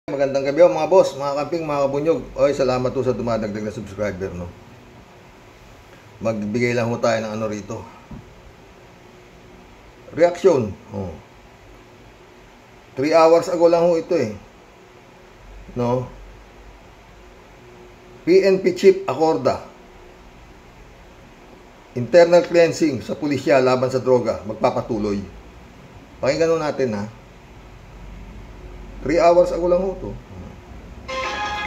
Magandang gabi mga boss, mga kamping, mga kabunyog. Oy, salamat po sa dumadagdag na subscriber, no. Magbigay lang ho tayo ng ano rito. Reaksyon. 3 hours ago lang ho ito No. PNP Chief Acorda. Internal cleansing sa pulisya laban sa droga magpapatuloy. Pakinggan ho natin ha. 3 hours ago lang ho ito.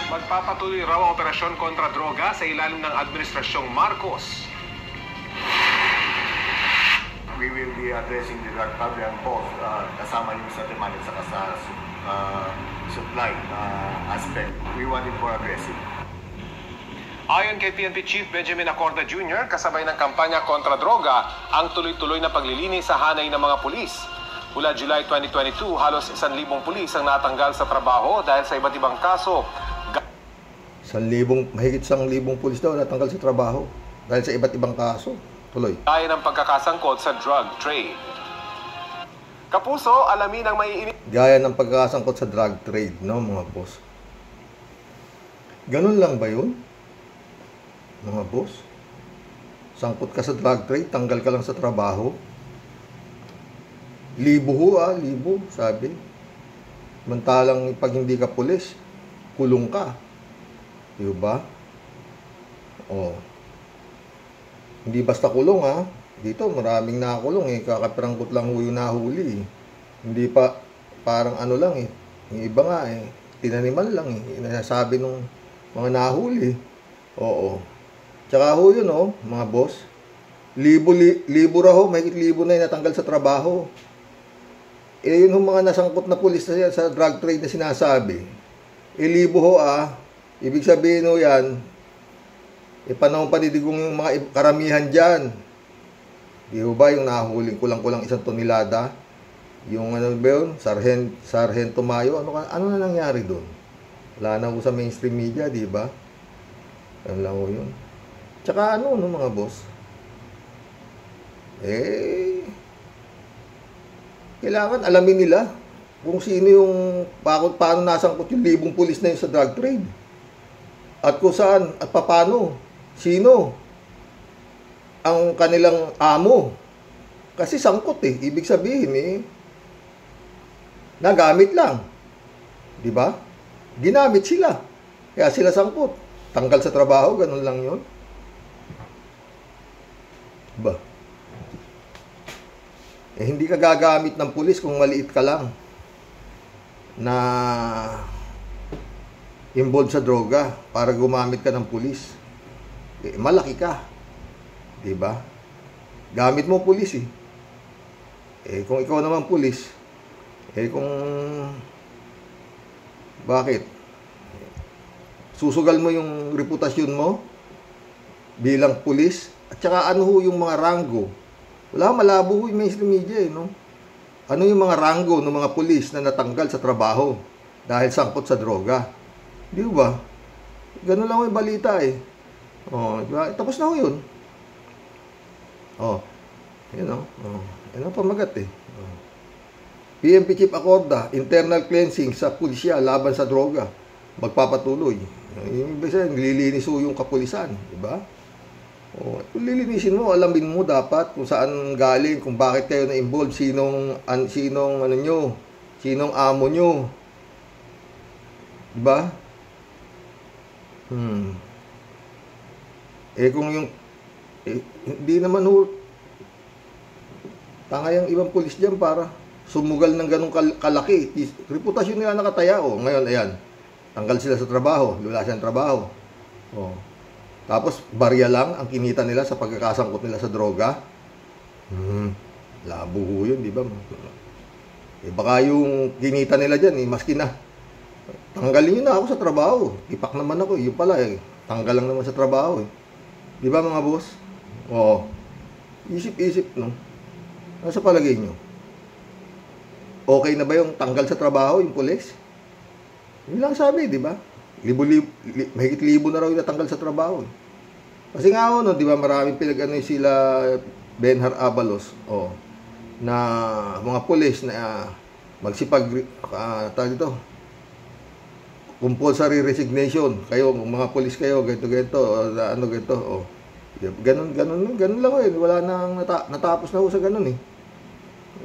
Magpapatuloy raw ang operasyon kontra droga sa ilalim ng Administrasyong Marcos. We will be addressing the drug problem both kasama yung sa demand at saka sa supply aspect. We want it more aggressive. Ayon kay PNP Chief Benjamin Acorda Jr., kasabay ng kampanya kontra droga ang tuloy-tuloy na paglilinis sa hanay ng mga pulis. Mula July 2022, halos 1,000 pulis ang natanggal sa trabaho dahil sa iba't ibang kaso. Mahigit 1,000 pulis daw natanggal sa trabaho dahil sa iba't ibang kaso. Tuloy. Gaya ng pagkakasangkot sa drug trade. Kapuso, alamin ang maiinit. Gaya ng pagkakasangkot sa drug trade, no mga boss? Ganun lang ba yun? Mga boss? Sangkot ka sa drug trade, tanggal ka lang sa trabaho? Libo libo, sabi. Mantalang pag hindi ka pulis, kulong ka. Diba? Hindi basta kulong Dito maraming nakakulong kakaperangkot lang yung nahuli. Hindi pa parang ano lang Yung iba nga tinaniman lang Inasabi nung mga nahuli. Tsaka yun mga boss. Libo raw, mahigit libo na yung natanggal sa trabaho. Yun yung mga nasangkot na pulis sa drug trade na sinasabi. Libo ibig sabihin yan, panahon panidigong yung mga karamihan dyan. Di ba yung nahuling kulang-kulang 1 tonelada? Yung ano ba yun? Sargento Mayo. Ano na nangyari doon? Wala na sa mainstream media, di ba? Ano lang yun. Tsaka mga boss? Kailangan alamin nila kung sino yung paano nasangkot yung libong pulis na yun sa drug trade. At kung saan at paano. Sino ang kanilang amo. Kasi sangkot Ibig sabihin nagamit lang. Di ba? Ginamit sila. Kaya sila sangkot. Tanggal sa trabaho, ganun lang yun. Ba? Hindi ka gagamit ng pulis kung maliit ka lang na involved sa droga para gumamit ka ng pulis. Malaki ka. Diba? Gamit mo pulis kung ikaw naman pulis, kung bakit? Susugal mo yung reputasyon mo bilang pulis at saka yung mga ranggo. Wala, malabo yung mainstream media no? Ano yung mga ranggo ng mga pulis na natanggal sa trabaho dahil sangkot sa droga? Di ba? Ganun lang yung balita diba? Tapos na yun. Yun Yan ang pamagat PNP Chief Acorda, internal cleansing sa pulisya laban sa droga magpapatuloy. Yung ibig sabihin, nililinis yung kapulisan. Di ba? Kung lilinisin mo, alamin mo dapat kung saan galing, kung bakit kayo na-involved, sinong amo nyo. Diba? Kung yung hindi naman tanga yung ibang pulis dyan para sumugal ng ganong kalaki. Reputasyon nila nakataya. Ngayon, ayan, tanggal sila sa trabaho, lula siya ng trabaho. Tapos, barya lang ang kinita nila sa pagkakasangkot nila sa droga. Labo yun, di ba? Baka yung kinita nila dyan, maski na. Tanggalin nyo na ako sa trabaho. Ipak naman ako. Yung pala, tanggal lang naman sa trabaho. Di ba, mga boss? Isip-isip, no? Ano sa palagay nyo? Okay na ba yung tanggal sa trabaho, yung pulis? Yun lang sabi, di ba? Mahigit libo na raw yung natanggal sa trabaho. Kasi nga di ba, maraming sila Benhar Abalos, na mga pulis na magsipag compulsory resignation. Kayo, mga pulis kayo, ganito, ano ganito, oh. Ganun lang eh. Wala nang natapos na ho sa ganun eh.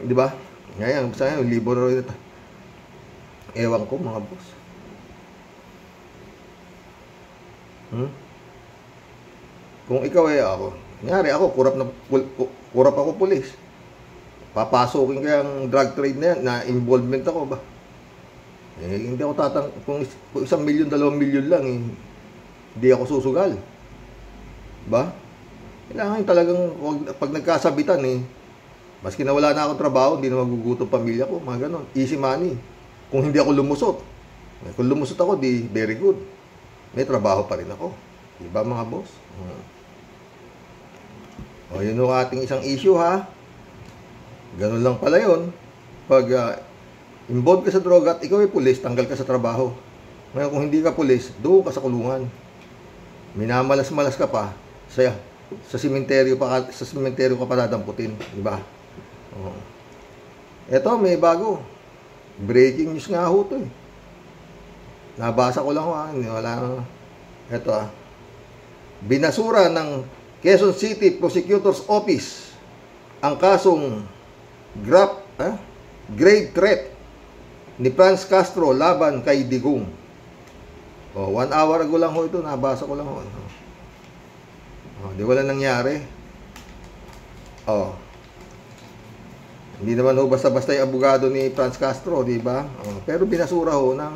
Di ba? Ngayon, sa ngayon, libo na rin ito. Ewan ko, mga boss. Kung ikaw eh ako, nangyari ako, kurap ako pulis. Papasokin kayang drug trade na yan, na involvement ako ba? Eh, hindi ako kung 1 milyon, 2 milyon lang, eh, hindi ako susugal. Ba? Kailangan talagang, pag nagkasabitan eh, maski na wala na akong trabaho, hindi na magugutom pamilya ko, mga ganon. Easy money. Kung hindi ako lumusot. Kung lumusot ako, di very good. May trabaho pa rin ako. Diba mga boss? O, yun yung ating isang issue ha. Ganun lang pala yun. Pag involved ka sa droga at ikaw ay pulis, tanggal ka sa trabaho. Ngayon kung hindi ka pulis, doon ka sa kulungan. Minamalas-malas ka pa sa sementeryo ka pa dadamputin, di ba? Oh. Eto, may bago. Breaking news nga ho to eh. Nabasa ko lang ho wala. Eto binasura ng Quezon City Prosecutor's Office ang kasong grave threat ni Franz Castro laban kay Digong. 1 hour ago lang ho ito, nabasa ko lang ho. Di wala nangyari. Hindi naman ho basta-basta yung abogado ni Franz Castro, di ba? Pero binasura ho ng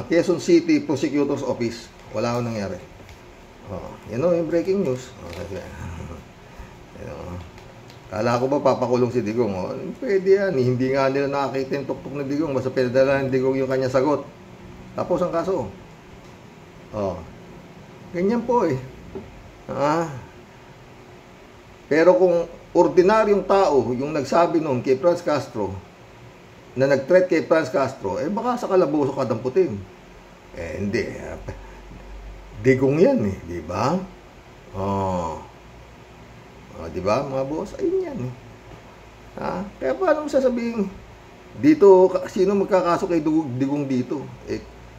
Quezon City Prosecutor's Office. Wala ho nangyari. Yan ho yung breaking news. Kala ko ba papakulong si Digong? Pwede yan. Hindi nga nila nakakita yung tuktok ni Digong. Basta pinadala ng Digong yung kanya sagot. Tapos ang kaso. Ganyan po eh. Pero kung ordinaryong tao yung nagsabi noon kay Franz Castro, na nag-threat kay Franz Castro, baka sa kalaboso ka damputin. Hindi. Digong yan eh, di ba? Di ba mga boss? Ayun yan eh. Kaya paano mo sasabihin dito, sino magkakaso kay Digong dito?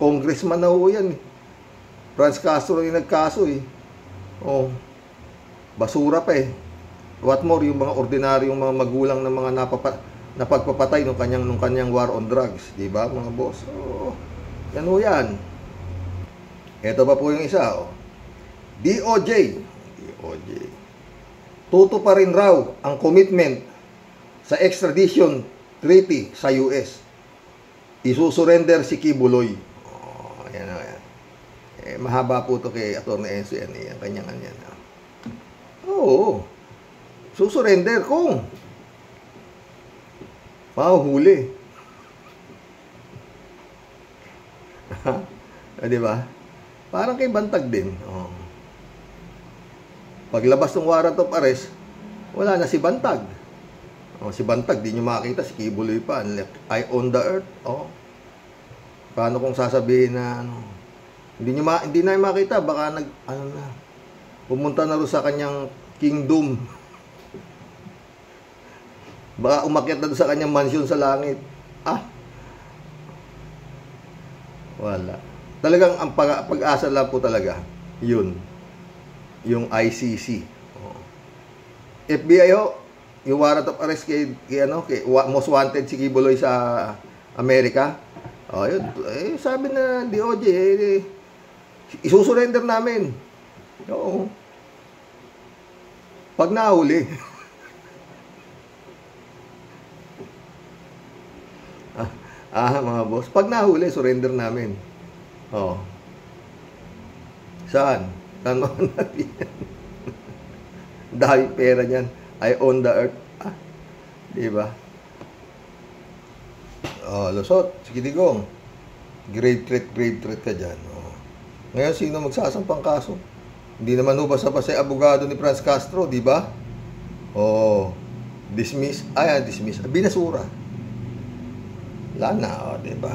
Congressman na ho yan eh. Franz Castro yung nagkaso eh. Basura pa eh. What more, yung mga ordinaryong mga magulang ng mga napagpapatay nung kanyang war on drugs, di ba mga boss? Yan ho yan. Ito pa po yung isa, DOJ. Tuto pa rin raw ang commitment sa extradition treaty sa US. Isusurrender si Kibuloy. Yan o yan. Mahaba po ito kay Atty. Enzo yan. Ang kanyang yan. Susurrender kung mahuhuli. Di ba? Parang kay Bantag din. Paglabas ng warrant of arrest, wala na si Bantag. Si Bantag, di nyo makakita. Si Kibuloy pa. Eye on the earth. Paano kung sasabihin na hindi na makita, baka pumunta na rin sa kanyang kingdom. Baka umakyat na doon sa kanyang mansion sa langit. Wala. Talagang ang pag-asa lang po talaga, yun. Yung ICC. FBI ho, yung warrant of arrest kay most wanted si Kibuloy sa Amerika. Yun. Sabi na DOJ, isusurrender namin. Oo. Pag nahuli. Mga boss. Pag nahuli, surrender namin. Saan? Saan mo natin? Dahil pera niyan. I own the earth. Diba? Lusot. Sige Digong. Grave threat ka dyan. Ngayon, sino magsasampang kaso? Hindi naman basta-basta yung abogado ni Franz Castro, di ba? Dismiss. Dismiss. Binasura. Wala na, di ba?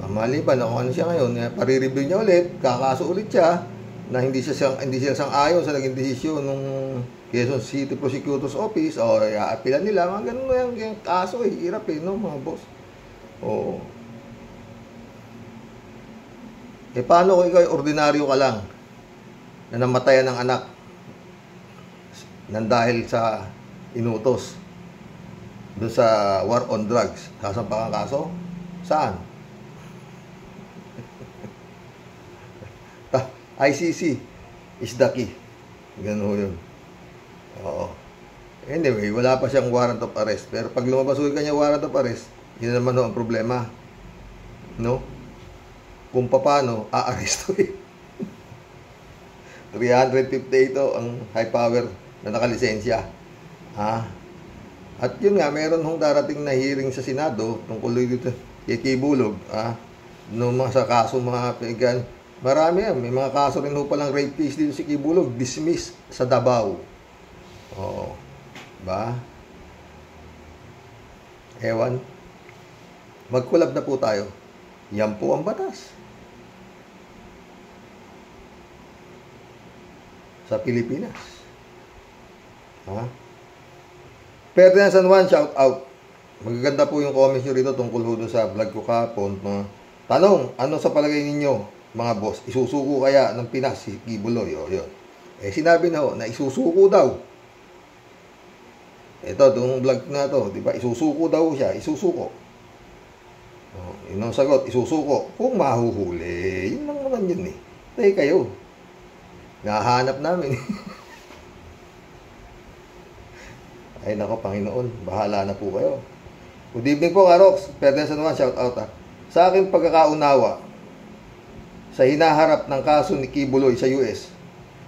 Maliban na kung ano siya ngayon, pare-review niya ulit, kakaso ulit siya, na hindi siya sang-ayon sa naging desisyon ng Quezon City Prosecutor's Office, i-appealan nila, mga ganun yung kaso, hirap no, mga boss. paano kung ikaw ay ordinaryo ka lang na namatayan ng anak nang dahil sa inutos doon sa war on drugs? Sasampa kang kaso? Saan? ICC is the key. Ganun yun. Oo. Anyway, wala pa siyang warrant of arrest. Pero pag lumabas ulit kanya warrant of arrest, yun naman ang problema. No? Kung paano, aarestuin. 350 ito ang high power na nakalisensya. Ha? At yun nga, meron hong darating na hearing sa Senado tungkol dito kay Kibulog. Noong mga sa kaso mga pigan, marami yan. May mga kaso rin ho palang rape case dito si Kibulog. Dismiss sa Davao. Oo. Ba? Ewan. Magkulab na po tayo. Yan po ang batas. Sa Pilipinas. Ha? Ferdinand San Juan, shout out. Magaganda po yung comments nyo rito tungkol ho sa vlog ko kapon. Tanong, ano sa palagay ninyo, mga boss, isusuko kaya ng Pinas si Kibuloy? O, yun. Sinabi na ho, na isusuko daw. Ito, itong vlog na to, di ba? Isusuko daw siya, isusuko. Yun ang sagot, isusuko. Kung mahuhuli, yun lang naman yun eh. Tayo kayo. Nahanap namin. Ay nako, Panginoon, bahala na po kayo. Good evening po, Karox. Ferdinand San Juan, shout out ha. Sa aking pagkakaunawa, sa hinaharap ng kaso ni Kibuloy sa US,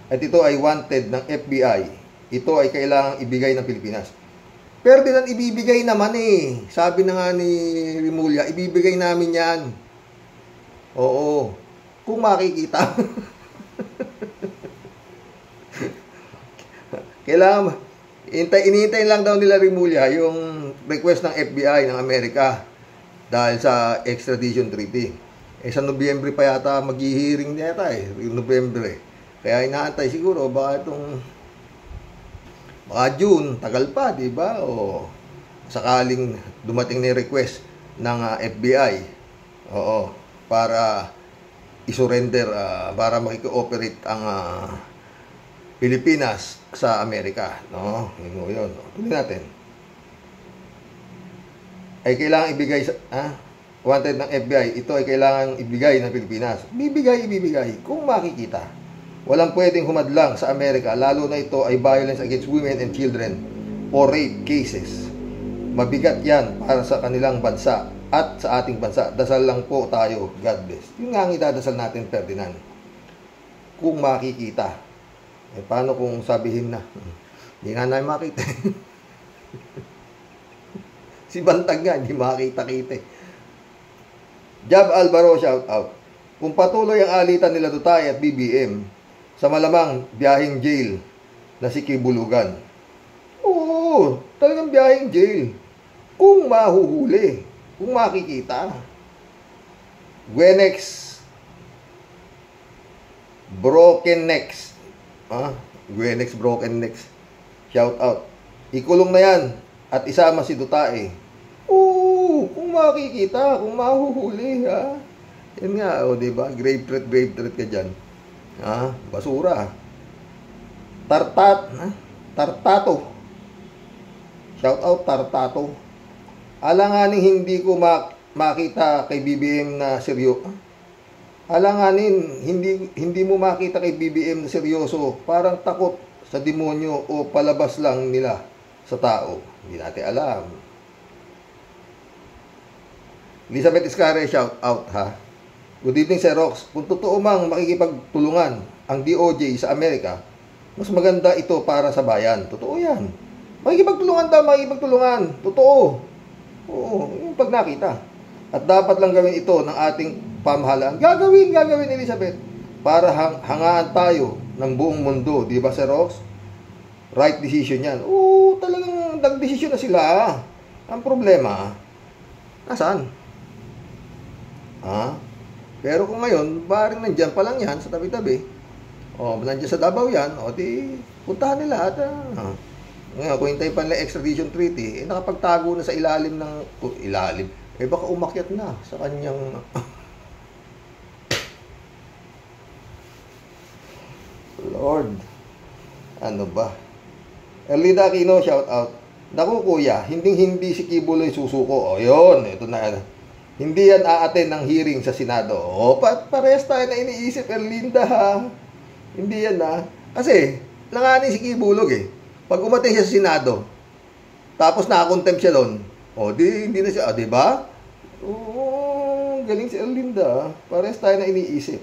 at ito ay wanted ng FBI, ito ay kailangang ibigay ng Pilipinas. Ferdinand, ibibigay naman eh. Sabi na nga ni Rimulya, ibibigay namin yan. Oo. Kung makikita. Kailangan, inihintay lang daw nila Rimulya yung request ng FBI ng Amerika dahil sa extradition treaty. Sa Nobyembre pa yata mag-hearing yata Nobyembre. Kaya inaantay siguro baka June, tagal pa, di ba? O sakaling dumating na request ng FBI. Oo, para i-surrender, para makikooperate ang Pilipinas sa Amerika, no? Yun. Tuloy natin. Ay kailangan ibigay sa wanted ng FBI, ito ay kailangan ibigay ng Pilipinas. Ibibigay kung makikita. Walang pwedeng humadlang sa Amerika, lalo na ito ay violence against women and children o rape cases. Mabigat yan para sa kanilang bansa at sa ating bansa. Dasal lang po tayo, God bless. Yun nga ang idadasal natin, Ferdinand. Kung makikita. Paano kung sabihin na, hindi nga namin makita. Si Bantag nga, hindi makita-kita. Jab Alvaro, shout out. Kung patuloy ang alitan nila Dutay at BBM, sa malamang biyaheng jail na si Kibulugan. Oo, talagang biyaheng jail. Kung mahuhuli, kung makikita. Gwenex Broken Necks. Gwenex Broken Necks. Shout out. Ikulong na yan at isama si Dutay. Oo, kung makikita, kung mahuhuli, ha. Yan nga, diba? Grave threat ka dyan. Basura. Tartato. Shout out Tartato. Alanganin hindi ko makita kay BBM na seryoso. Alanganin hindi mo makita kay BBM na seryoso. Parang takot sa demonyo o palabas lang nila sa tao. Hindi natin alam. Elizabeth Iscare, shout out ha. Good evening, Sir Rox. Kung totoo mang makikipagtulungan ang DOJ sa Amerika, mas maganda ito para sa bayan. Totoo yan. Makikipagtulungan. Totoo. Oo, yung pag nakita. At dapat lang gawin ito ng ating pamahalaan. Gagawin, Elizabeth. Para hangaan tayo ng buong mundo. Di ba, Sir Rox? Right decision yan. Oo, talagang nag-decision na sila. Ang problema, nasaan? Pero kung ngayon, baring nandyan pa lang yan sa tabi-tabi. Nandyan sa Davao yan, di puntahan nila at ngayon, kung hintayin pa nila extradition treaty, nakapagtago na sa ilalim ng baka umakyat na sa kanyang Lord. Ano ba? Erlinda Aquino, shout out. Naku kuya, hindi si Kibuloy susuko. O yun, ito na. Hindi yan aaten ng hearing sa Senado. O, parehas tayo na iniisip, Erlinda ha. Hindi yan ha. Kasi, langanin si Kibulog eh. Pag umating siya sa Senado, tapos nakakontempt siya doon, o hindi na siya, di ba? Oo, galing si Erlinda. Parehas tayo na iniisip.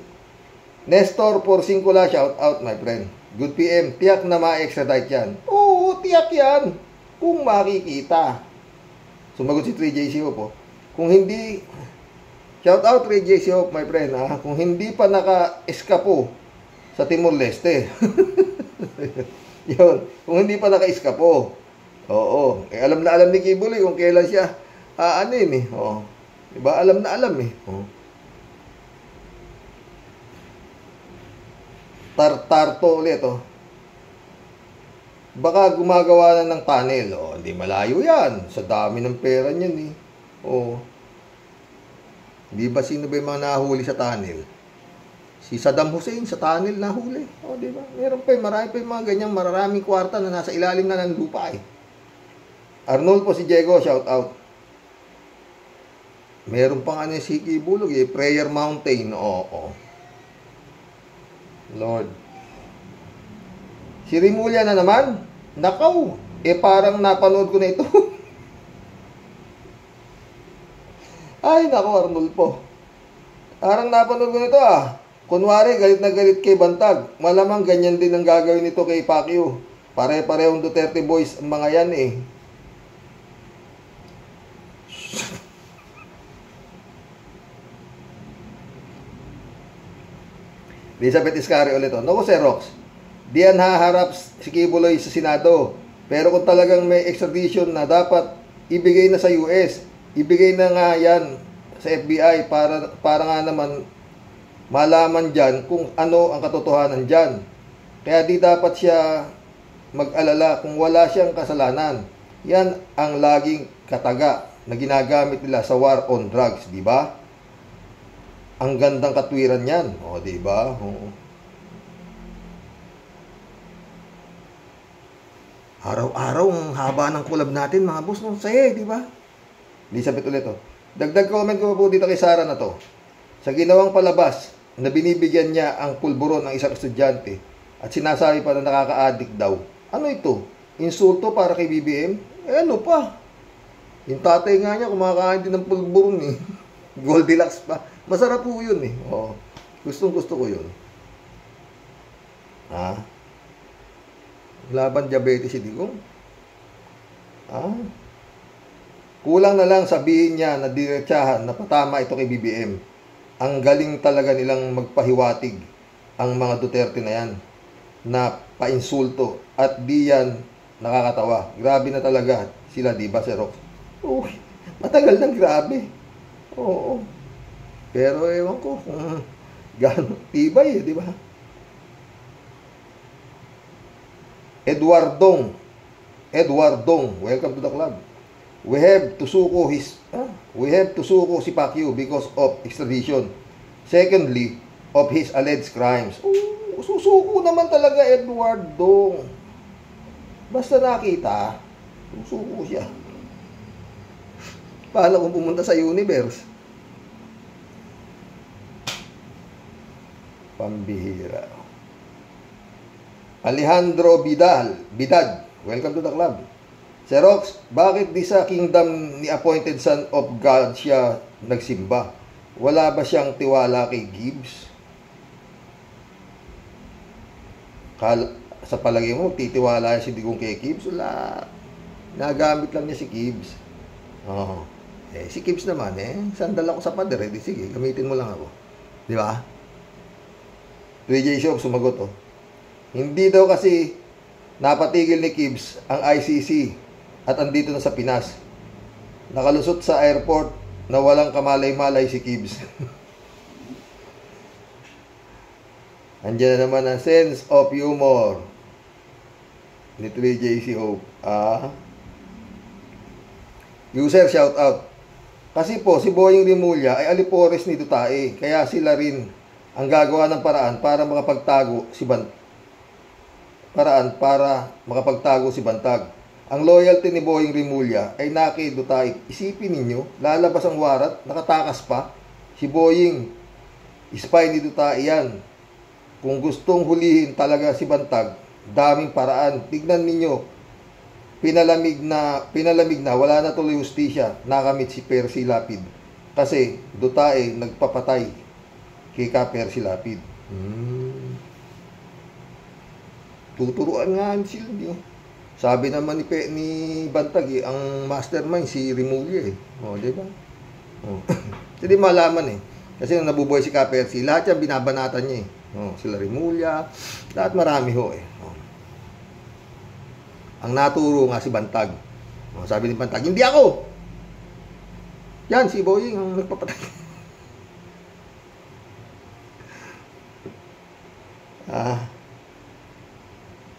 Nestor Porcingula, shout out my friend. Good PM, tiyak na ma-extradite yan. Oo, tiyak yan. Kung makikita. Sumagot si 3JC Hope. Kung hindi, shout out 3JC Hope my friend ha. Kung hindi pa naka-eskapo sa Timor-Leste. Yun. Kung hindi pa naka-eskapo. Oo. Alam na alam ni Kibuloy kung kailan siya aanin eh. Oo. Diba? Alam na alam eh. Oo. Tartarto ulit, oh. Baka gumagawa na ng tunnel. Oh, hindi malayo yan. Sa dami ng pera niyan, eh. Oh. Di ba sino ba yung mga nahuli sa tunnel? Si Saddam Hussein sa tunnel nahuli. Oh, di ba? Meron pa, marami pa yung mga ganyang maraming kwarta na nasa ilalim na ng lupa, eh. Arnold po si Diego, shout out. Meron pang ano si Kibulog, eh. Prayer Mountain. Oo. Lord. Si Rimulya na naman. Nakaw. Parang napanood ko na ito. Ay, nako Arnold po. Parang napanood ko na ito ah. Kunwari, galit na galit kay Bantag. Malamang ganyan din ang gagawin nito kay Pacquiao. Pare-parehong Duterte boys ang mga yan eh. Elizabeth Iscari ulit. Naku, Sir Rox, di yan haharap si Kibuloy sa Senado. Pero kung talagang may extradition na dapat ibigay na sa US, ibigay na nga yan sa FBI para nga naman malaman dyan kung ano ang katotohanan dyan. Kaya di dapat siya mag-alala kung wala siyang kasalanan. Yan ang laging kataga na ginagamit nila sa war on drugs, di ba? Ang gandang katwiran yan. O, diba? O. Araw-araw ang haba ng collab natin, mga boss. No? Saya, diba? Elizabeth ulit, oh. Dagdag comment ko po dito kay Sarah na to. Sa ginawang palabas na binibigyan niya ang pulburon ng isang estudyante at sinasabi pa na nakaka-addict daw. Ano ito? Insulto para kay BBM? Ano pa? Yung tatay nga niya kumakain din ng pulburon eh. Goldilocks pa. Masarap po yun eh. Oo. Gustong-gusto ko yun. Ha? Laban diabetes si Digong. Ha? Kulang na lang sabihin niya na diretsahan na patama ito kay BBM. Ang galing talaga nilang magpahiwatig ang mga Duterte na yan na painsulto at di yan nakakatawa. Grabe na talaga sila, di ba, Sir Rox? Uy, matagal nang grabe. Oo. Pero ewan ko kung gano'ng tibay, di ba? Eduardong, welcome to the club. We have to suko si Pacquiao because of extradition. Secondly, of his alleged crimes. Susuko naman talaga Eduardong. Basta nakita, susuko siya. Paala kung pumunta sa universe. Pambihira. Alejandro Bidad, welcome to the club. Sir Rox, bakit di sa kingdom ni appointed son of God siya nagsimba? Wala ba siyang tiwala kay Gibbs? Sa palagay mo, titiwala si Digong kay Gibbs? Wala. Nagamit lang niya si Gibbs. Oh. Si Gibbs naman, sandal ako sa pader, sige, gamitin mo lang ako. Di ba? 3J Shop, sumagot, oh. Hindi daw kasi napatigil ni Gibbs ang ICC at andito na sa Pinas. Nakalusot sa airport na walang kamalay-malay si Gibbs. Andiyan na naman ang sense of humor ni 3JC Hope. User shout out. Kasi po, si Boying Rimulya ay alipores ni Dutae. Kaya sila rin ang gagawa ng paraan para makapagtago paraan para makapagtago si Bantag. Ang loyalty ni Boying Rimulya ay nakidutay. Isipin ninyo, lalabas ang warat, nakatakas pa. Si Boying, spy ni Dutay yan. Kung gustong hulihin talaga si Bantag, daming paraan. Tignan ninyo, pinalamig na, wala na tuloy hustisya, nakamit si Percy Lapid. Kasi Dutay nagpapatay kay Percy Lapid. Tuturuan nga sila di. Sabi naman ni Bantag ang mastermind si Rimulya di ba? Hindi malaman Kasi nung nabubuhay si Percy, lahat yan binabanatan niya sila Rimulya, lahat marami Ang naturo nga si Bantag. Sabi ni Bantag, hindi ako! Yan, si Boying ang nagpapatay.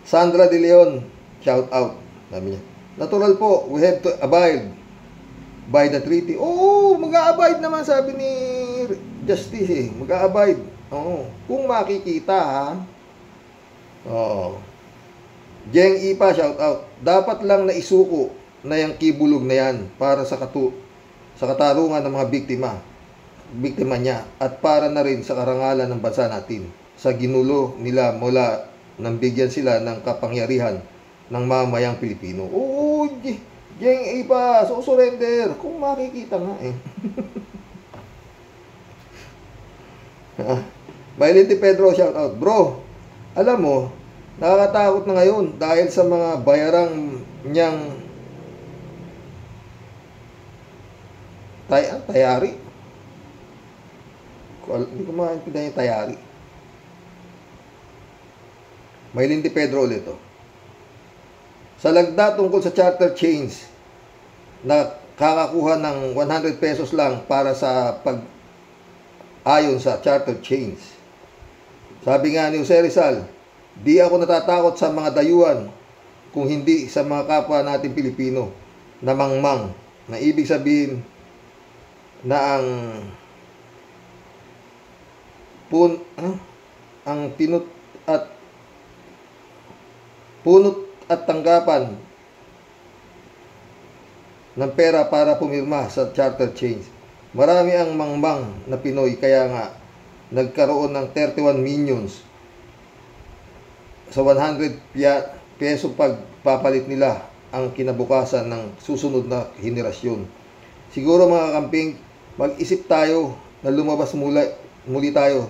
Sandra De Leon, shout out. Sabi niya, natural po, we have to abide by the treaty. Mag-a-abide naman, sabi ni Justice mag-a-abide. Kung makikita Jeng Ipa, shout out. Dapat lang na isuko na yung kibulog na yan para sa katarungan ng mga biktima niya at para na rin sa karangalan ng bansa natin. Sa ginulo nila mula nang bigyan sila ng kapangyarihan ng mamayang Pilipino. Jeng Ipa, surrender. Kung makikita nga Maylin Pedro, shout out. Bro, alam mo, nakakatakot na ngayon dahil sa mga bayarang niyang tayari. Hindi ko maintindihan yung tayari. Maylin Pedro ulit Sa lagda tungkol sa charter chains na kakakuha ng 100 pesos lang para sa ayon sa charter chains. Sabi nga ni Jose Rizal, di ako natatakot sa mga dayuhan kung hindi sa mga kapwa natin Pilipino na mangmang, na ibig sabihin na ang punot at tanggapan ng pera para pumirma sa charter chains. Marami ang mangmang na Pinoy, kaya nga nagkaroon ng 31 minions sa 100 peso pagpapalit nila ang kinabukasan ng susunod na henerasyon. Siguro mga kamping, mag-isip tayo na lumabas muli tayo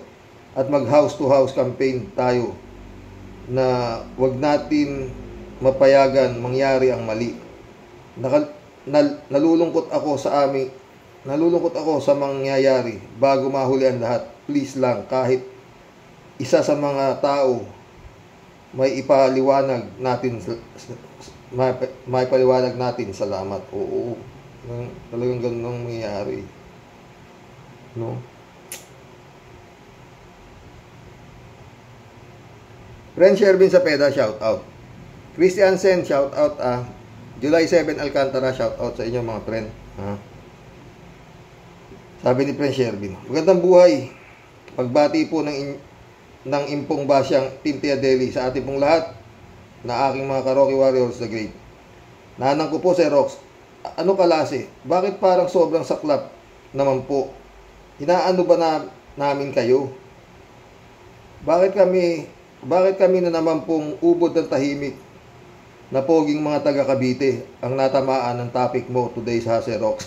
at mag house to house campaign tayo na wag natin mapayagan mangyari ang mali. Nalulungkot ako sa mangyayari bago mahuli ang lahat. Please lang, kahit isa sa mga tao may ipaliwanag natin, salamat. Oo, talagang ganun mangyayari, no? Friend Shervin Sapeda, shout out. Christian Sen, shout out. July 7 Alcantara, shout out sa inyo mga friend. Sabi ni Friend Shervin, magandang buhay. Pagbati po ng Impong Basyang Team Tia Deli sa ating pong lahat na aking mga Karoki Warriors the Great. Nanang ko po si Rox. Ano kalase? Bakit parang sobrang saklap naman po? Inaano ba namin kayo? Bakit kami na naman pong ubod ng tahimik na poging mga taga Cavite ang natamaan ng topic mo today sa Hase Rox?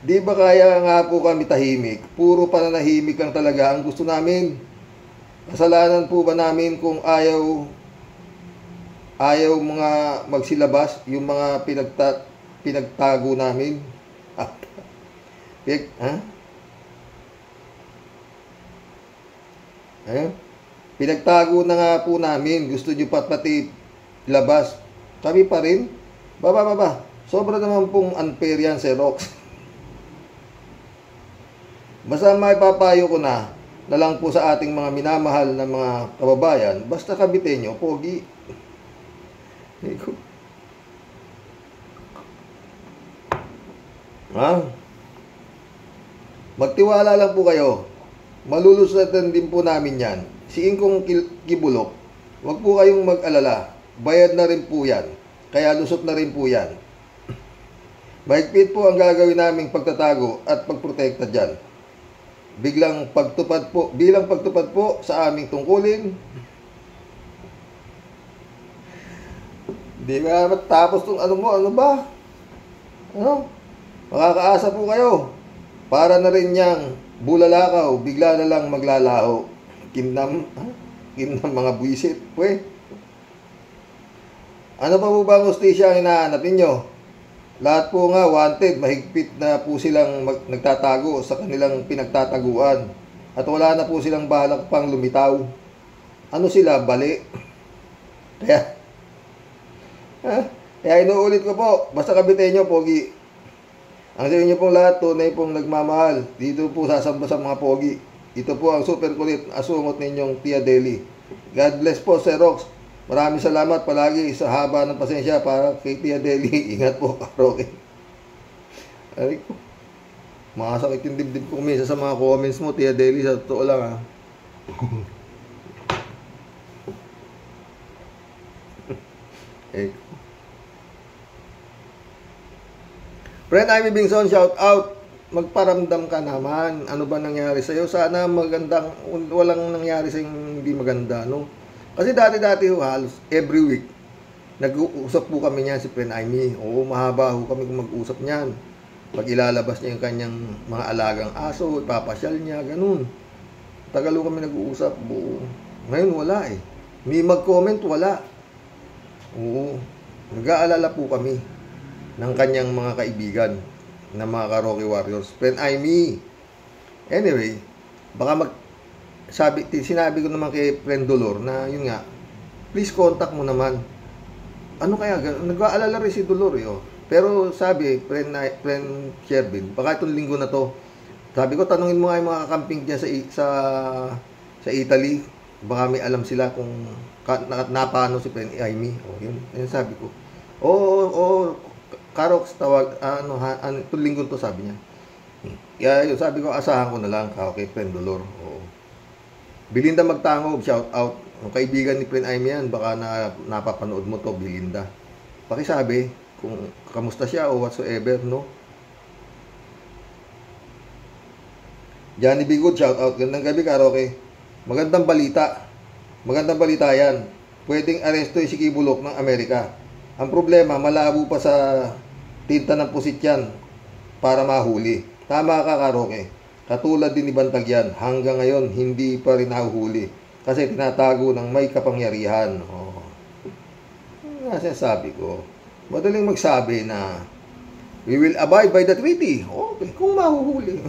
Di ba kaya nga po kami tahimik? Puro pananahimik lang talaga ang gusto namin. Kasalanan po ba namin kung ayaw mga magsilabas, yung mga pinagtago namin? Pinagtago na nga po namin. Gusto nyo pati labas. Kami pa rin? Baba. Sobra naman pong unfair yan, Sir Rox. Basta may papayo ko na lang po sa ating mga minamahal na mga kababayan, basta kabitin nyo, pogi. Magtiwala lang po kayo. Malulusutan din po namin yan. Si Ingkong Kibulok, wag po kayong mag-alala. Bayad na rin po yan. Kaya lusot na rin po yan. Mahigpit po ang gagawin naming pagtatago at pagprotekta dyan. Bilang pagtupad po sa aming tungkulin. Di ba matapos itong ano ba? Makakaasa po kayo. Para na rin niyang bulalakaw, bigla na lang maglalaho. Kinam mga buwisit. Ano pa po ba ang hustisya ang hinahanap ninyo? Lahat po nga wanted, mahigpit na po silang nagtatago sa kanilang pinagtataguan. At wala na po silang balak pang lumitaw. Ano sila, bali? Kaya inuulit ko po, basta kabitin nyo, pogi. Ang sa inyo pong lahat, tunay pong nagmamahal. Dito po sasamba sa mga pogi. Ito po ang super kulit asungot ninyong Tia Deli. God bless po, Sir Rox. Maraming salamat palagi sa haba ng pasensya para kay Tia Deli. Ingat po, Roque. Ay ko. Makasakit yung dibdib ko kumisa sa mga comments mo, Tia Deli. Sa totoo lang, ha. Friend Ivy Bingson, shout out. Magparamdam ka naman. Ano ba nangyari sa'yo? Sana walang nangyari sa'yo hindi maganda, no? Kasi dati halos every week nag-uusap po kami niyan si Friend Ivy. Oo, mahaba ho kami kung mag-usap niyan. Pag ilalabas niya yung kanyang mga alagang aso, ipapasyal niya, ganun. Tagal ho kami nag-uusap, buo. Ngayon wala eh. May mag-comment, wala. Oo, nag-aalala po kami ng kanyang mga kaibigan na mga Ka-Rocky Warriors. Friend Ivy. Anyway, baka sinabi ko naman kay Friend Dolor na yun nga, please contact mo naman. Ano kaya? Nag-aalala rin si Dolor eh. Oh. Pero sabi, Friend Shervin, baka itong linggo na to, sabi ko, tanungin mo nga yung mga kakamping dyan sa Italy. Baka may alam sila kung napano si Friend Ivy. Oh, yun sabi ko. Karox, tawag, itong linggo to, sabi niya. Kaya yun, sabi ko, asahan ko na lang, kay Friend Dolor. Oo. Belinda Magtangob, shout out. Ang kaibigan ni Friend Ivy yan, baka napapanood mo to, Belinda. Pakisabi kung kamusta siya o whatsoever, no? Johnny Bigod, shout out. Gandang gabi, Karoke. Magandang balita. Magandang balita yan. Pwedeng aresto si Kibulok ng Amerika. Ang problema, malabo pa sa tinta ng pusit yan para mahuli. Tama ka, Karoke. Katulad din ni Bantag yan, hanggang ngayon hindi pa rin nahuhuli kasi tinatago ng may kapangyarihan. Oh. Sabi ko, madaling magsabi na we will abide by the treaty. Okay, kung mahuhuli.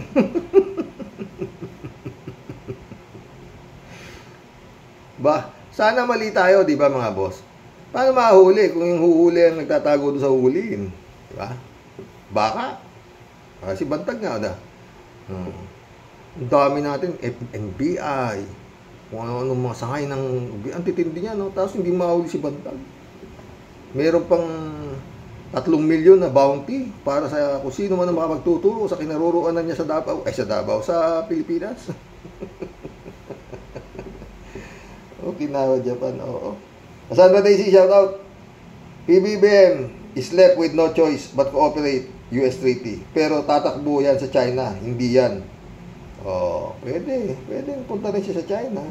Sana mali tayo, di ba mga boss? Paano mahuli kung yung huhuli ang nagtatago doon sa huhulihin? Di ba? Baka. Si Bantag nga, da. Ang dami natin, NBI, kung ano mga sangay ng ang titindi niya, no? Tapos hindi mahuli si Bantag. Meron pang 3 milyon na bounty para sa kung sino man ang makapagtuturo sa kinaruruanan niya sa Davao, sa Pilipinas. Okinawa, Japan, oo. Sandra Daisy, shout out. PBBM is left with no choice but cooperate US treaty. Pero tatakbo yan sa China, hindi yan. Pwede punta rin siya sa China.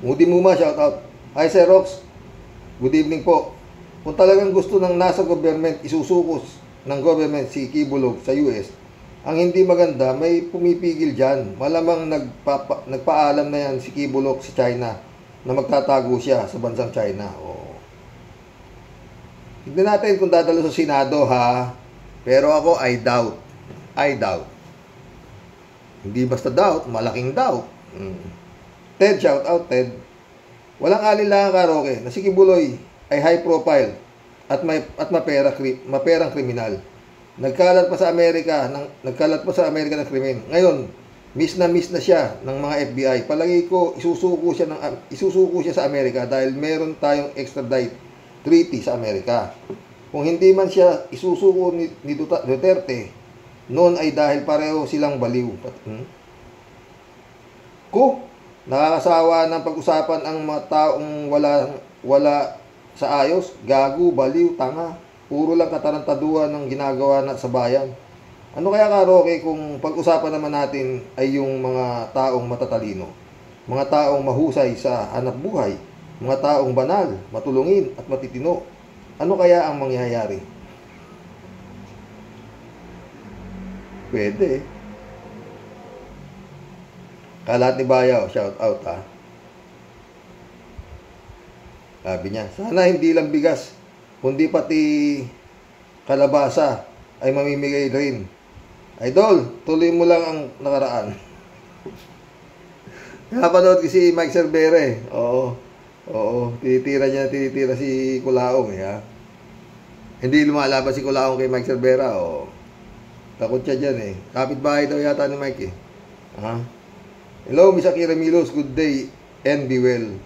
Moody Muma, shout out. Hi, Sir Rox. Good evening po. Kung talagang gusto ng nasa government isusukos ng government si Kibulog sa US, ang hindi maganda, may pumipigil dyan. Malamang nagpaalam na yan si Kibulog sa China na magtatago siya sa bansang China. Tignan natin kung dadalo sa Senado, ha? Pero ako, I doubt. Hindi basta doubt, malaking doubt. Ted, shout out, Ted. Walang alinlangan, Karoke, na si Kibuloy ay high profile at maperang kriminal. Nagkalat pa sa Amerika ng krimen. Ngayon, miss na siya ng mga FBI. Palagi ko isusuko siya sa Amerika dahil meron tayong extradite treaty sa Amerika. Kung hindi man siya isusuko ni Duterte, noon ay dahil pareho silang baliw. Nakakasawa ng pag-usapan ang mga taong wala sa ayos, gago, baliw, tanga. Puro lang katarantaduhan ng ginagawa na sa bayan. Ano kaya ka, Roque, kung pag-usapan naman natin ay yung mga taong matatalino, mga taong mahusay sa hanap buhay, mga taong banal, matulungin at matitino? Ano kaya ang mangyayari? Pwede. Kalat ni Bayaw, shout out ha. Sabi niya, sana hindi lang bigas, kundi pati kalabasa ay mamimigay rin. Idol, tuloy mo lang ang nakaraan. Napanood ko si Mike Cervera eh. Oo, tinitira si Culaong eh ha. Hindi lumalaban si Culaong kay Mike Cervera. Takot siya dyan eh. Kapitbahay daw yata ni Mike eh. Hello, Miss Akira Milos. Good day and be well.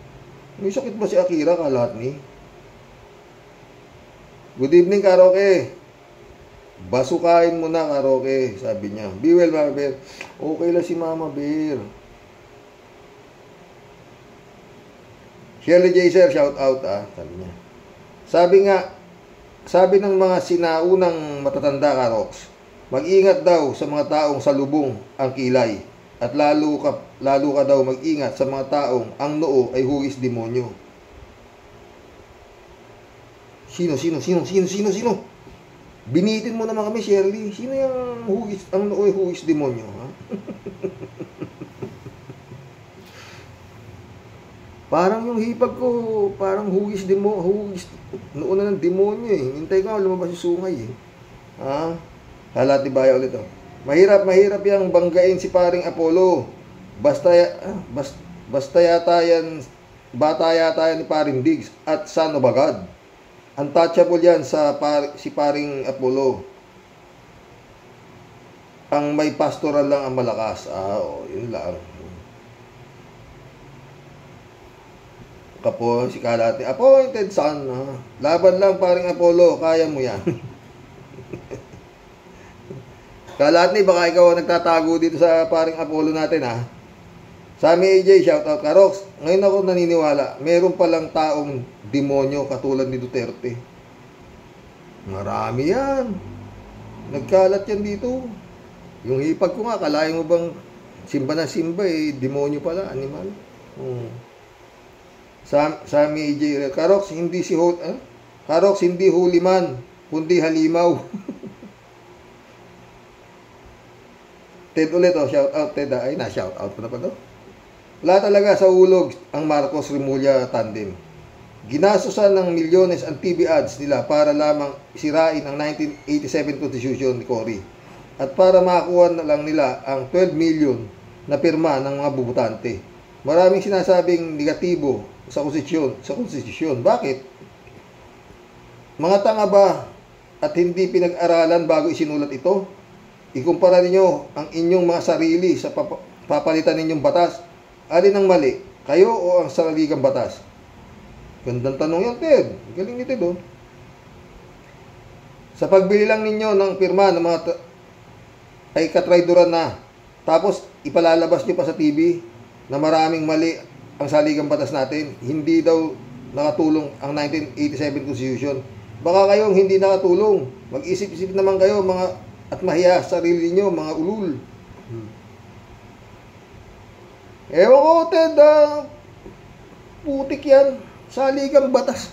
May sakit ba si Akira kalat ni? Good evening, Karoke. Basukain mo na, Karoke. Sabi niya. Be well, Mama Bear. Okay lang si Mama Bear. Shirley J. Sir, shout out sabi niya. Sabi ng mga sinaunang matatanda, Karoks, mag-ingat daw sa mga taong salubong ang kilay. At lalo ka daw mag-ingat sa mga taong ang noo ay hugis demonyo. Sino? Binitin mo naman kami, Shirley. Sino yung hugis, ang noo ay hugis demonyo, ha? Parang yung hipag ko, parang hugis noo na ng demonyo eh. Hintay ka, lumabas yung sungay eh. Halati baya ulit Mahirap yung banggain si paring Apollo. Basta yata yan ni paring Diggs at son of a God. Untouchable yan si paring Apollo. Ang may pastoral lang ang malakas. Yun lang. Si Kalate, appointed son. Laban lang paring Apollo, kaya mo yan. Kalatni, baka ikaw ang nagtatago dito sa paring Apollo natin ha. Sammy AJ, shoutout Karoks. Ngayon ako naniniwala, meron palang taong demonyo katulad ni Duterte. Marami yan. Nagkalat yan dito. Yung hipag ko nga, kalahin mo bang simba na simba demonyo pala, animal. Sammy AJ, Karoks, hindi huliman, kundi halimaw. Ted ulit shout out Ted. Ay, na-shout out ko na pa to. Wala talaga sa ulog ang Marcos Remulla tandem. Ginastosan ng milyones ang TV ads nila para lamang sirain ang 1987 Constitution ni Cory. At para makakuha na lang nila ang 12 million na pirma ng mga bubutante. Maraming sinasabing negatibo sa konstitusyon. Bakit? Mga tanga ba at hindi pinag-aralan bago isinulat ito? Ikumpara ninyo ang inyong mga sarili sa papalitan ninyong batas. Alin ang mali? Kayo o ang saligang batas? Gandang tanong yan, Ted. Galing ni Ted, Sa pagbili lang ninyo ng pirma ng mga ay katrayduran na. Tapos ipalalabas nyo pa sa TV na maraming mali ang saligang batas natin. Hindi daw nakatulong ang 1987 Constitution. Baka kayong hindi nakatulong. Mag-isip-isip naman kayo at mahiya sa sarili niyo, mga ulul. Ewan ko, Ted, putik yan. Saligang batas.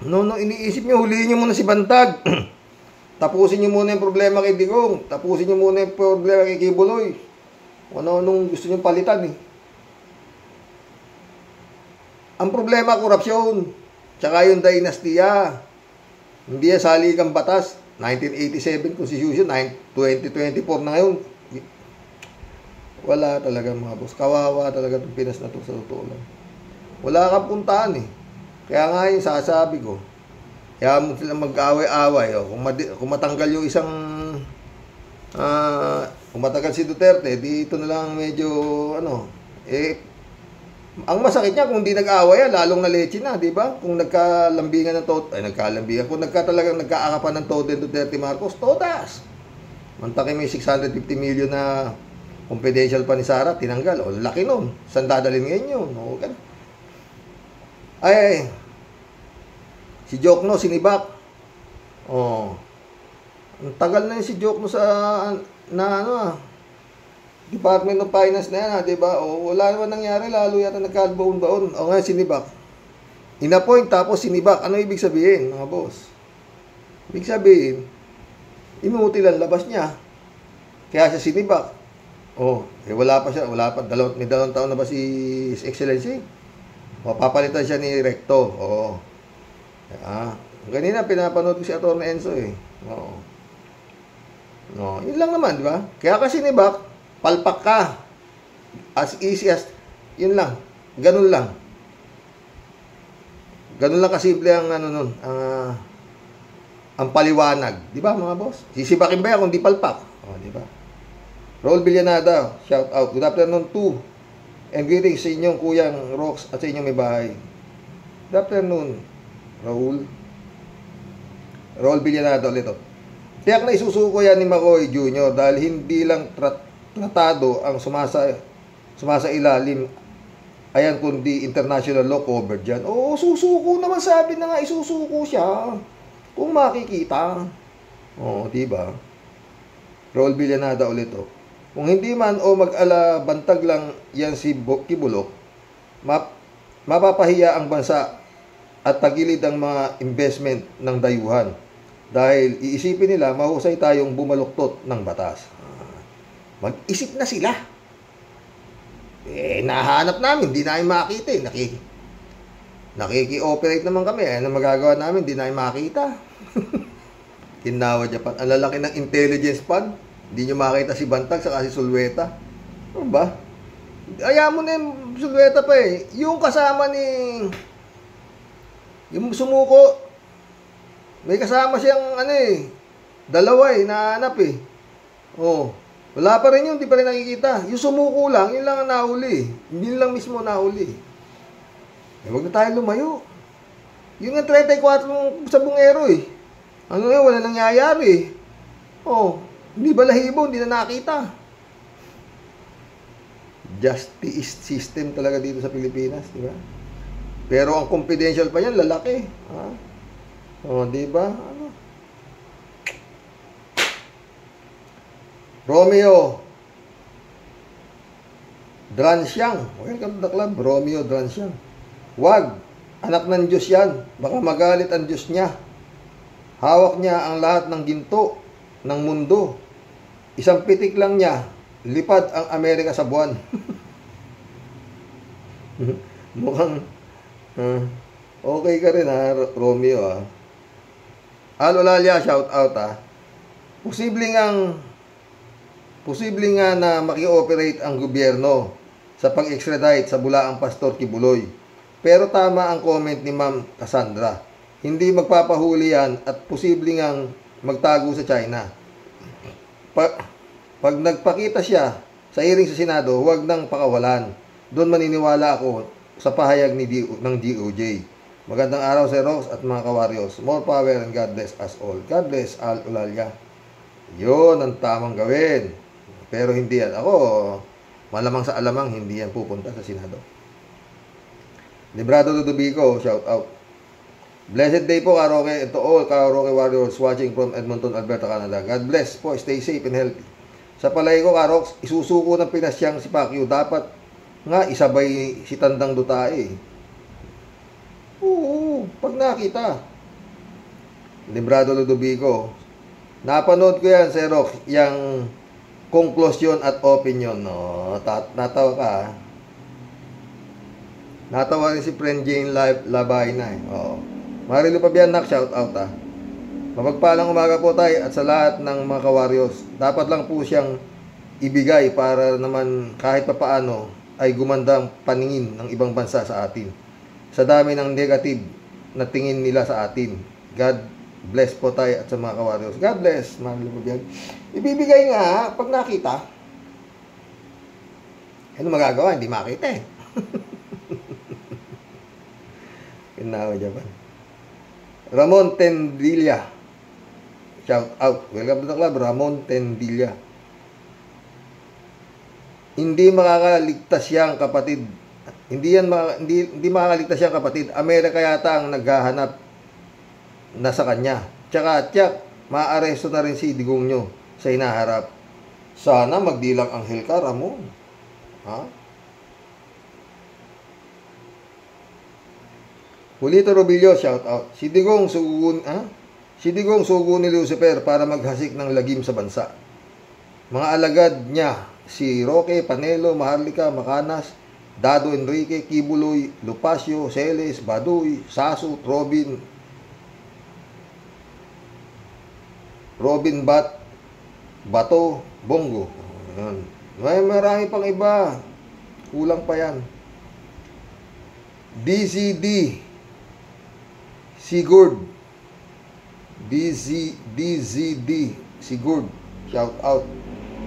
Iniisip niyo, huliin niyo muna si Bantag. Tapusin niyo muna yung problema kay Digong. Tapusin niyo muna yung problema kay Kibuloy. Ano-anong gusto niyo palitan Ang problema, korupsyon. Tsaka yung dinastiya. Hindi yan saligang batas. 1987 Constitution, 2024 na ngayon. Wala talaga mga boss. Kawawa talaga itong Pinas na ito sa totoo lang. Wala kang puntahan Kaya nga yung sasabi ko, kaya mo silang mag-away-away. Kung matanggal yung isang kung matagal si Duterte, dito na lang medyo Ang masakit niya kung di nag-away yan, lalong na leche na, di ba? Kung nagkalambingan ng kung talagang nagkaakapan ng Toden Duterte Marcos, todas. Mantaki may 650 million na confidential pa ni Sara, tinanggal. O, laki nun. Saan dadalhin ngayon yun? O, ganun. Ay, si Jokno, sinibak. O, ang tagal na yun si Jokno sa, Department of Finance na yan, di ba? O, wala naman nangyari, lalo yata nagkalbaon-baon. O nga, sinibak. Inapoint, tapos sinibak. Ano ibig sabihin, mga boss? Ibig sabihin, inuutilan labas niya. Kaya siya sinibak. O, wala pa siya, may 2 taon na ba si His Excellency? O, papalitan siya ni Recto. O, ganina, pinapanood ko si Atty. Enzo eh. O, no, yun lang naman, di ba? Kaya kasi sinibak, palpak ka. As easy as, yun lang. Ganun lang. Ganun lang kasimple ang nun, ang paliwanag. Di ba mga boss? Sisibakin ba yan kung di palpak? O, di ba? Raul Villanada, shout out. Good afternoon to. And greetings sa inyong kuyang Rox at sa inyong may bahay. Good afternoon, Raul. Raul Villanada ulit. Tiyak na isusuko yan ni Makoy Jr. dahil hindi lang tratado ang sumasailalim ayan kundi international law covered dyan. Oo, susuko naman, sabi na nga isusuko siya kung makikita. Oo, diba? Raul Villanada ulit. Kung hindi man o mag-ala bantag lang yan si Kibulok, mapapahiya ang bansa at tagilid ang mga investment ng dayuhan dahil iisipin nila mahusay tayong bumaluktot ng batas. Mag-isip na sila. Nahanap namin, di namin makita eh. Nakiki-operate naman kami. Ano magagawa namin, di namin makita. Kinawa Japan. Ang lalaki ng intelligence pan. Hindi nyo makita si Bantag sa si Sulweta. Ano ba? Ayaw mo na yung Sulweta pa eh. Yung kasama ni... Yung sumuko. May kasama siyang dalawa nahanap eh. Oh. Wala pa rin yun, di pa rin nakikita. Yung sumuko lang, yun lang ang nahuli. Hindi lang mismo nahuli. Huwag na tayo lumayo. Yun nga 34 sa bungero eh. Ano yun, wala nangyayari. Oh, hindi balahibo, hindi na nakita. Justice system talaga dito sa Pilipinas, di ba? Pero ang confidential pa yan, lalaki. Ha? Oh, di ba? Romeo Dransyang. Welcome to the club, Romeo Dransyang. Wag, anak ng Diyos yan. Baka magalit ang Diyos niya. Hawak niya ang lahat ng ginto ng mundo. Isang pitik lang niya, lipad ang Amerika sa buwan. Mukhang okay ka rin ha, Romeo ha. Alolalia, shout out ha. Posible nga na maki-operate ang gobyerno sa pag-extradite sa bulaang Pastor Kibuloy. Pero tama ang comment ni Ma'am Cassandra. Hindi magpapahuli yan at posible ngang magtago sa China. Pag nagpakita siya sa hearing sa Senado, huwag nang pakawalan. Doon maniniwala ako sa pahayag ng DOJ. Magandang araw sa Rox at mga kawaryos. More power and God bless us all. God bless Al Ulalia. Yun ang tamang gawin. Pero hindi yan. Ako, malamang sa alamang, hindi yan pupunta sa Senado. Librado Dudubico, shout out. Blessed day po, Karoke, and to all Karoke warriors watching from Edmonton, Alberta, Canada. God bless po, stay safe and healthy. Sa palay ko, Karoks, isusuko ng Pinasyang si Pacquiao. Dapat nga isabay si Tandang Dutae. Oo, pag nakita. Librado Ludovico. Napanood ko yan, Xerox, yung conclusion at opinion. No? Natawa ka, ha? Natawa rin si Friend Jane Labay na eh. Oo. Marilu Pabianak, shout out ha. Mapagpalang umaga po tayo at sa lahat ng mga kawaryos. Dapat lang po siyang ibigay para naman kahit papaano ay gumanda ang paningin ng ibang bansa sa atin. Sa dami ng negative na tingin nila sa atin. God bless po tayo at sa mga kawaryos. God bless, Marilu Pabianak. Ibibigay nga pag nakita. Ano magagawa? Hindi makita eh. na ako Japan. Ramon Tendilla. Shout out. Welcome to the club, Ramon Tendilla. Hindi makakaligtas yang kapatid. Hindi makakaligtas yang kapatid. Amerika yata ang naghahanap na sa kanya. Tsaka, maaresto na rin si Digong nyo sa hinaharap. Sana magdilang anghel ka, Ramon. Ha? Julito Robillo, shout out. Si Digong sugo ni Lucifer para maghasik ng lagim sa bansa. Mga alagad niya, si Roque, Panelo, Maharlika, Macanas, Dado Enrique, Kibuloy, Lupacio, Celes, Baduy, Sasu, Robin Bato, Bongo. Ayan. May marami pang iba. Kulang pa yan. DZD Sigurd. DZD Sigurd. Shout out.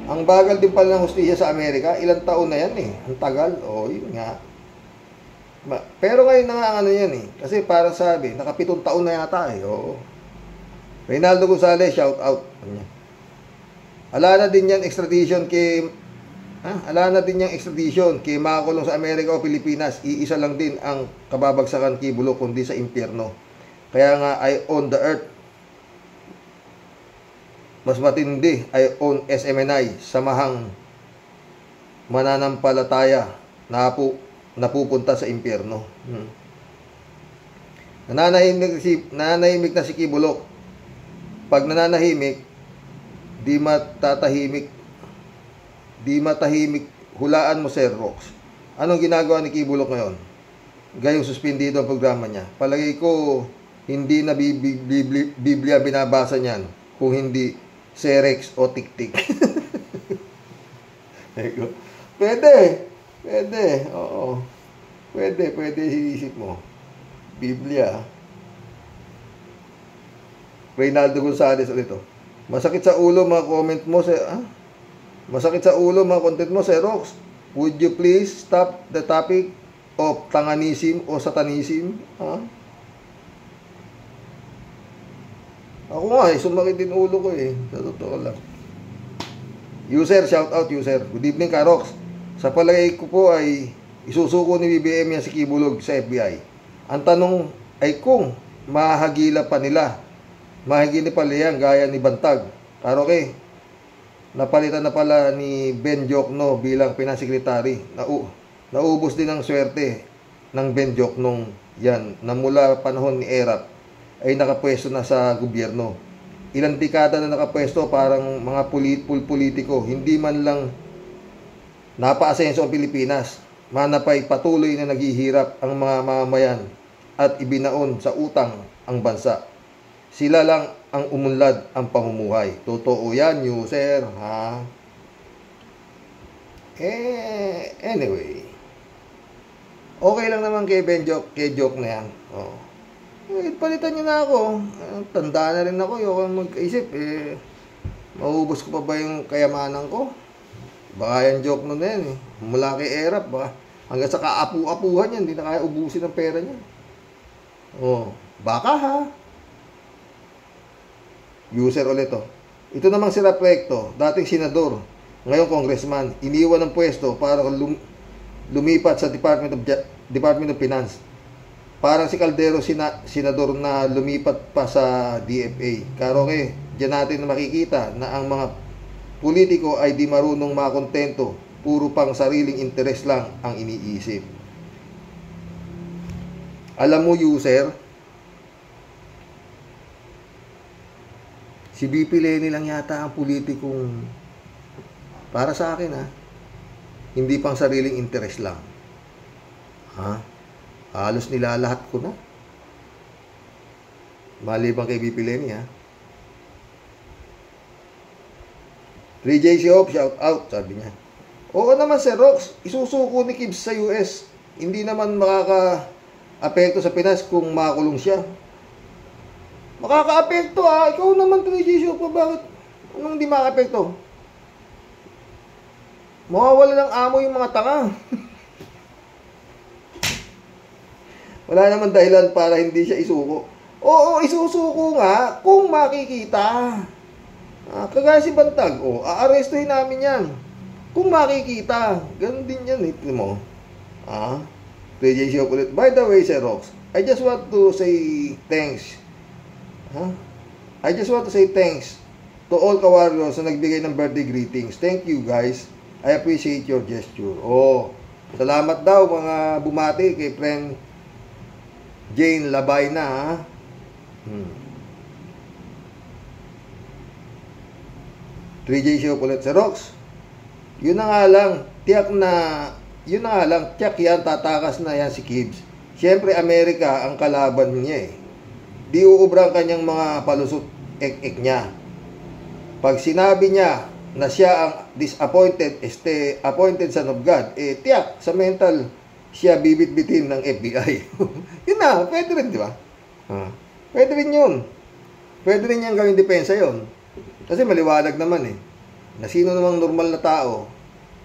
Ang bagal din pala ng hustisya sa Amerika. Ilang taon na yan eh. Ang tagal. Yun nga. Pero ngayon na nga ano yan eh. Kasi parang sabi, naka 7 taon na yata eh. Oo. Reynaldo Gonzalez, shout out. Ala na din yan extradition kay makakulong sa Amerika o Pilipinas. Iisa lang din ang kababagsakan kay Bulok kundi sa impyerno. Kaya nga I own the earth. Mas matindi I own SMNI, samahang mananampalataya na napupunta sa impyerno. Nananahimik na si Kibulok. Pag nananahimik, di matahimik, hulaan mo, Sir Rox. Anong ginagawa ni Kibulok ngayon? Gayong suspendido ang programa niya. Palagay ko, hindi na Biblia binabasa niyan, kung hindi Serex o Tik-Tik. Pwede, oo. Pwede iisip mo. Biblia. Reynaldo Gonzalez ulit. Masakit sa ulo mga comment mo masakit sa ulo mga content mo, Sir Rox. Would you please stop the topic of tanganism o satanism? Ako nga sumakit din ulo ko eh. Sa totoo lang. User, shout out user. Good evening, Karox. Sa palagay ko po ay isusuko ni BBM yan si Kibulog sa FBI. Ang tanong ay kung mahagila pa nila. Mahagili pala yan gaya ni Bantag. Karoke, napalitan na pala ni Ben Jokno bilang pinansekretary. Naubos din ang swerte ng Ben Joknong yan na mula panahon ni Erap ay nakapwesto na sa gobyerno. Ilang dekada na nakapwesto, parang mga politiko, hindi man lang napaasenso ang Pilipinas. Manapay patuloy na naghihirap ang mga mamamayan at ibinaon sa utang ang bansa. Sila lang ang umunlad ang pamumuhay. Totoo yan, user, ha? Anyway. Okay lang naman kay joke na yan. Palitan nyo na ako. Tanda na rin ako. Yung mag-isip, maubos ko pa ba yung kayamanan ko? Baka yan joke na yan eh. Mula kay Erap, baka hanggang sa kaapu-apuhan yan, hindi na kaya ubusin ang pera niya. Baka ha? User ulit Ito namang si Raprecto, dating senador, ngayon congressman, iniwan ng pwesto para lumipat sa Department of Finance. Parang si Caldero, senador na lumipat pa sa DFA. Karoke, diyan natin makikita na ang mga politiko ay di marunong makontento, puro pang sariling interes lang ang iniisip. Alam mo, user, si BP Leni lang yata ang politikong, para sa akin hindi pang sariling interes lang. Halos nilalahat ko na. Maliban kay BP Leni 3JC Hope, shout out, sabi niya. Oo naman, Sir Rox, isusuko ni Kibs sa US. Hindi naman makaka-apekto sa Pinas kung makulong siya. Makaka-apekto ikaw naman 3JC Hope, bakit? Anong hindi makaka-apekto? Mawawala ng amo yung mga tanga. Wala naman dahilan para hindi siya isuko. Oo, isusuko nga kung makikita. Kagaya si Bantag, aarestuhin namin yan. Kung makikita, ganun din yan, ito mo. PJ Chocolate. By the way, Sir Rox, I just want to say thanks. I just want to say thanks to all ka-warriors na nagbigay ng birthday greetings. Thank you, guys. I appreciate your gesture. Salamat daw mga bumati kay friend Jane Labayna, 3J Chocolate. Sir Rox, yun na nga lang, tiyak yan, tatakas na yan si Gibbs. Siyempre, Amerika ang kalaban niya eh. Di uubra ang kanyang mga palusot ek-ek niya. Pag sinabi niya na siya ang appointed son of God, tiyak, sa mental, siya bibit-bitin ng FBI. Yun na, pwede rin, di ba? Pwede rin yun. Pwede rin niyang gawing depensa yun. Kasi maliwanag naman eh, na sino namang normal na tao,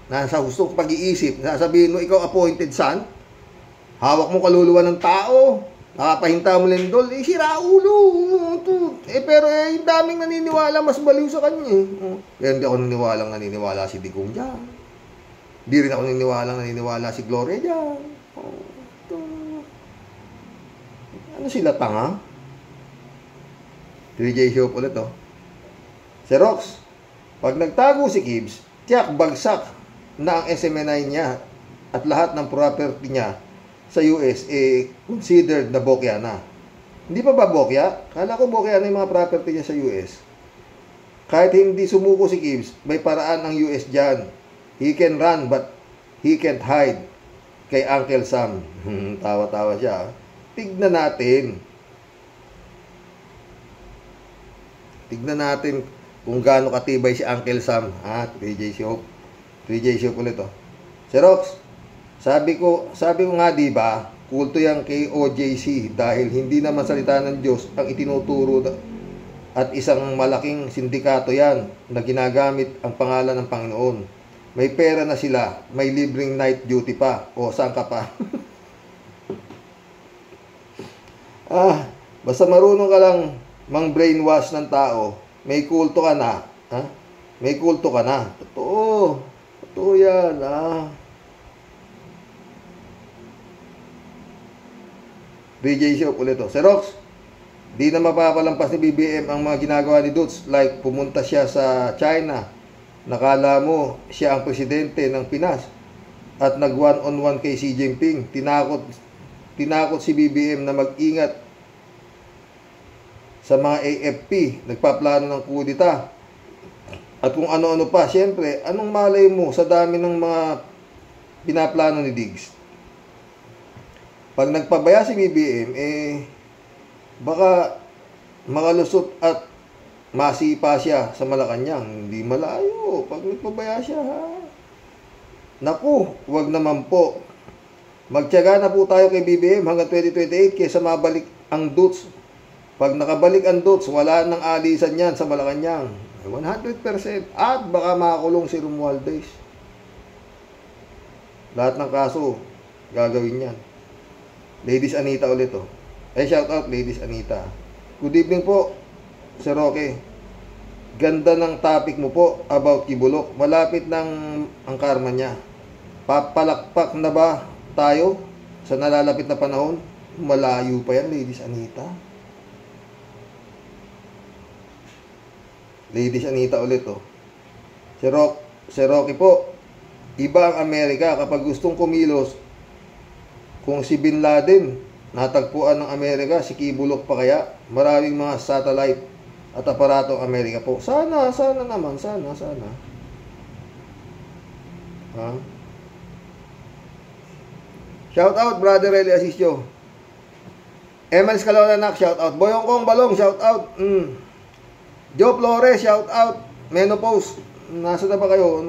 nasa hustong pag-iisip, sasabihin mo, ikaw appointed son, hawak mo kaluluwa ng tao, nakapahinta mo lindol, sira ulo. Pero yung daming naniniwala, mas baliw sa kanya eh. Pero hindi ako naniniwala si Digong dyan. Hindi rin ako naniniwala si Gloria dyan. Ano sila, tanga? 3J Shop ulit Sir Rox, pag nagtago si Gibbs, tiyak bagsak na ang SMNI niya at lahat ng property niya sa US considered na bokya na. Hindi pa ba bokya? Kala ko bokya na yung mga property niya sa US. Kahit hindi sumuko si Gibbs, may paraan ang US dyan. He can run but he can't hide. Kay Uncle Sam. Tawa-tawa siya. Tignan natin kung gaano katibay si Uncle Sam. 3J Shop ulit Sir Rox, sabi ko nga diba, kulto yan kay OJC dahil hindi naman salita ng Diyos ang itinuturo at isang malaking sindikato yan na ginagamit ang pangalan ng Panginoon. May pera na sila, may libreng night duty pa, saan ka pa? Basta marunong ka lang mang brainwash ng tao, may kulto ka na. May kulto ka na. Totoo yan. DJ Shop ulit Sir Rox, di na mapapalampas ni BBM ang mga ginagawa ni Dutz, like pumunta siya sa China, nakala mo siya ang presidente ng Pinas at nag one-on-one kay Xi Jinping. Tinakot si BBM na mag-ingat sa mga AFP, nagpaplano ng kudita at kung ano-ano pa. Siyempre, anong malay mo sa dami ng mga pinaplano ni Diggs? Pag nagpabaya si BBM, baka makalusot at masipa siya sa Malacanang. Hindi malayo pag nagpabaya siya, Naku, wag naman po. Magtiyaga na po tayo kay BBM hanggang 2028 kaysa mabalik ang Dutz. Pag nakabalik ang Dutz, wala nang alisan yan sa Malacanang. 100%. At baka makakulong si Romualdez. Lahat ng kaso, gagawin yan. Ladies Anita ulit shout out Ladies Anita. Good evening po, Sir Roque. Ganda ng topic mo po about Kibulok. Malapit ng ang karma niya. Papalakpak na ba tayo sa nalalapit na panahon? Malayo pa yan, Ladies Anita. Ladies Anita ulit Sir Roque po, iba ang Amerika kapag gustong kumilos. Kung si Bin Laden natagpuan ng Amerika, si Kibulok pa kaya? Maraming mga satellite at aparato ang Amerika po. Sana naman. Shout out Brother Eli Asisio. Eman Scalonanak, shout out. Boyong Kong Balong, shout out. Joe Flores, shout out. Menopause, nasa na ba kayo?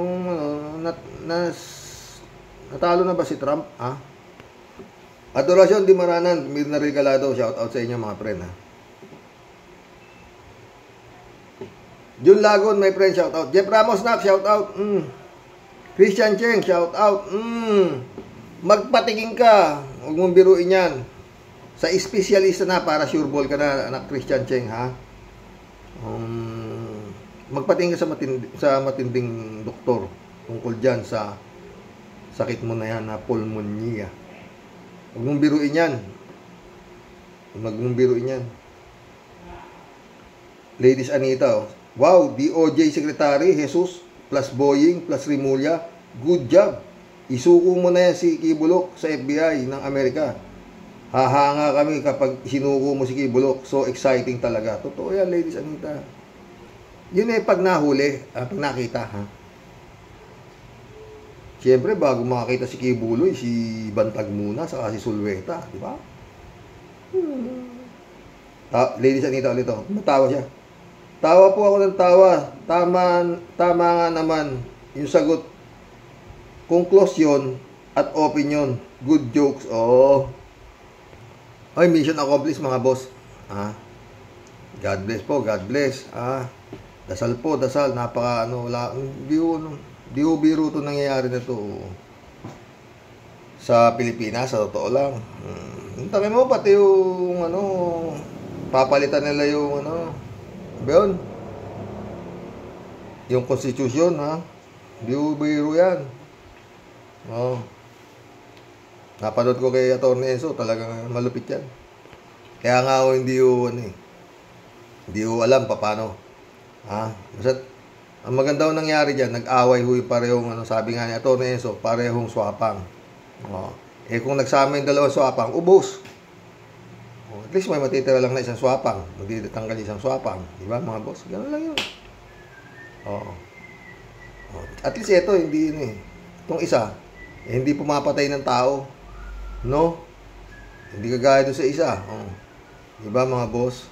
Natalo na ba si Trump? Adorasyon Di Maranan, Mirna Regalado, shout out sa inyo mga friend Jun Lagon, my friend, shout out. Jeff Ramos Nak, shout out. Christian Cheng, shout out. Magpatingin ka, huwag mong biruin yan. Sa espesyalista na, para sure ball ka na, anak Christian Cheng, ha? Magpatingin ka sa matinding doktor tungkol dyan sa sakit mo na yan na pulmonya. Huwag mong biruin yan. Ladies Anita, wow, DOJ Secretary Jesus plus Boying plus Rimulya, good job. Isuko mo na yan si Kibulok sa FBI ng Amerika. Hahanga kami kapag sinuko mo si Kibulok. So exciting talaga. Totoo yan, Ladies Anita. Yun pag nahuli, pag nakita, ha? Siyempre, bago makakita si Kibuloy, si Bantag muna, saka si Sulweta, di ba? Ladies Anita ulit, matawa siya. Tawa po ako ng tawa. Tama nga naman yung sagot. Conclusion at opinion. Good jokes. Oh. Ay, mission accomplished mga boss. God bless po, God bless. Dasal po, dasal. Napaka di ho biro ito nangyayari na ito sa Pilipinas, sa totoo lang. Tangin mo, pati yung papalitan nila yung yun, yung constitution, ha? Di ho biro yan. Napanood ko kay Atty. Enzo, talagang malupit yan. Kaya nga ako hindi ho alam paano. Basta ang maganda ho nangyari dyan, nag-away ho yung parehong, sabi nga ni Atty. Enzo, parehong swapang. Kung nagsama yung dalawang swapang, ubos. At least may matitira lang na isang swapang. Magditanggal isang swapang. Di ba mga boss? Ganun lang yun. At least ito, hindi itong isa, hindi pumapatay ng tao. No? Hindi kagaya doon sa isa. Di ba mga boss?